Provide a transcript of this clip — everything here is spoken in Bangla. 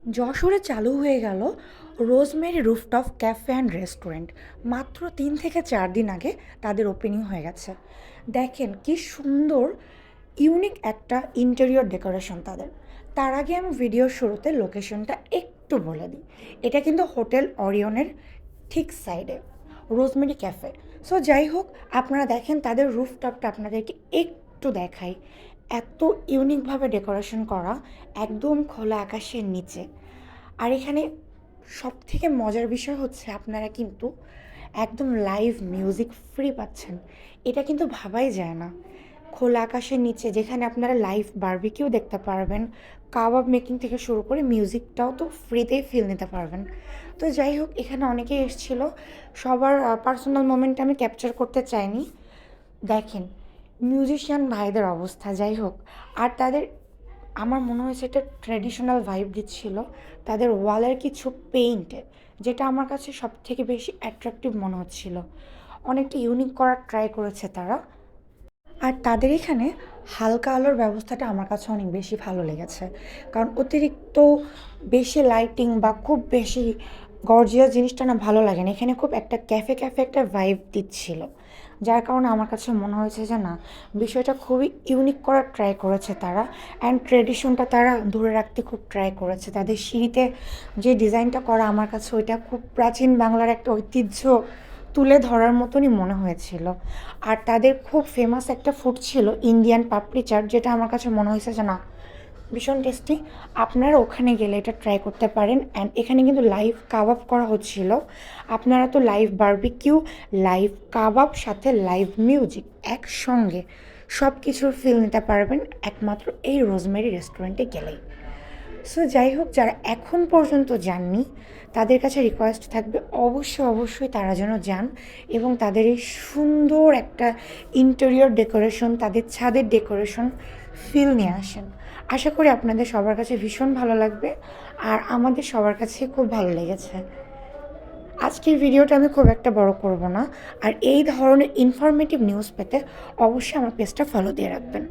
যশোরে চালু হয়ে গেল rosemary rooftop cafe and restaurant. মাত্র 3 থেকে 4 দিন আগে তাদের ওপেনিং হয়ে গেছে। দেখেন কি সুন্দর ইউনিক একটা ইন্টেরিয়র ডেকোরেশন তাদের। তার আগে আমি ভিডিওর শুরুতে লোকেশনটা একটু বলে দিই। এটা কিন্তু হোটেল অরিয়নের ঠিক সাইডে রোজমেরি ক্যাফে। সো যাই হোক, আপনারা দেখেন তাদের রুফটপটা আপনাদেরকে একটু দেখাই। এত ইউনিকভাবে ডেকোরেশন করা, একদম খোলা আকাশের নিচে। আর এখানে সবথেকে মজার বিষয় হচ্ছে আপনারা কিন্তু একদম লাইভ মিউজিক ফ্রি পাচ্ছেন। এটা কিন্তু ভাবাই যায় না। খোলা আকাশের নিচে যেখানে আপনারা লাইভ বারবিকিউ দেখতে পারবেন, কাবাব মেকিং থেকে শুরু করে মিউজিকটাও তো ফ্রিতেই ফিল নিতে পারবেন। তো যাই হোক, এখানে অনেকেই এসেছিলো। সবার পার্সোনাল মোমেন্ট আমি ক্যাপচার করতে চাইনি। দেখেন মিউজিশিয়ান ভাইদের অবস্থা, যাই হোক। আর তাদের, আমার মনে হয়েছে এটা ট্র্যাডিশনাল ভাইব দিচ্ছিল তাদের ওয়ালের কিছু পেইন্টে, যেটা আমার কাছে সব থেকে বেশি অ্যাট্রাকটিভ মনে হচ্ছিল। অনেকটা ইউনিক করার ট্রাই করেছে তারা। আর তাদের এখানে হালকা আলোর ব্যবস্থাটা আমার কাছে অনেক বেশি ভালো লেগেছে, কারণ অতিরিক্ত বেশি লাইটিং বা খুব বেশি গর্জিয়াস জিনিসটা না ভালো লাগে না। এখানে খুব একটা ক্যাফে ক্যাফে একটা ভাইব দিচ্ছিল, যার কারণে আমার কাছে মনে হয়েছে যে না, বিষয়টা খুবই ইউনিক করার ট্রাই করেছে তারা। অ্যান্ড ট্রেডিশনটা তারা ধরে রাখতে খুব ট্রাই করেছে। তাদের সিঁড়িতে যে ডিজাইনটা করা, আমার কাছে ওইটা খুব প্রাচীন বাংলার একটা ঐতিহ্য তুলে ধরার মতনই মনে হয়েছিল। আর তাদের খুব ফেমাস একটা ফুড ছিল ইন্ডিয়ান পাপড়ি চাট, যেটা আমার কাছে মনে হয়েছে যে না, ভীষণ টেস্টি। আপনারা ওখানে গেলে এটা ট্রাই করতে পারেন। অ্যান্ড এখানে কিন্তু লাইভ কাবাব করা হচ্ছিল। আপনারা তো লাইভ বারবিকিউ, লাইভ কাবাব, সাথে লাইভ মিউজিক একসঙ্গে সব কিছুর ফিল নিতে পারবেন একমাত্র এই রোজমেরি রেস্টুরেন্টে গেলেই। সো যাই হোক, যারা এখন পর্যন্ত যাননি তাদের কাছে রিকোয়েস্ট থাকবে অবশ্যই অবশ্যই তারা যেন যান এবং তাদের এই সুন্দর একটা ইন্টেরিয়র ডেকোরেশন, তাদের ছাদের ডেকোরেশন ফিল নিয়ে আসেন। আশা করি আপনাদের সবার কাছে ভীষণ ভালো লাগবে, আর আমাদের সবার কাছে খুব ভালো লেগেছে। আজকের ভিডিওটা আমি খুব একটা বড় করব না। আর এই ধরনের ইনফরমেটিভ নিউজ পেতে অবশ্যই আমার পেজটা ফলো দিয়ে রাখবেন।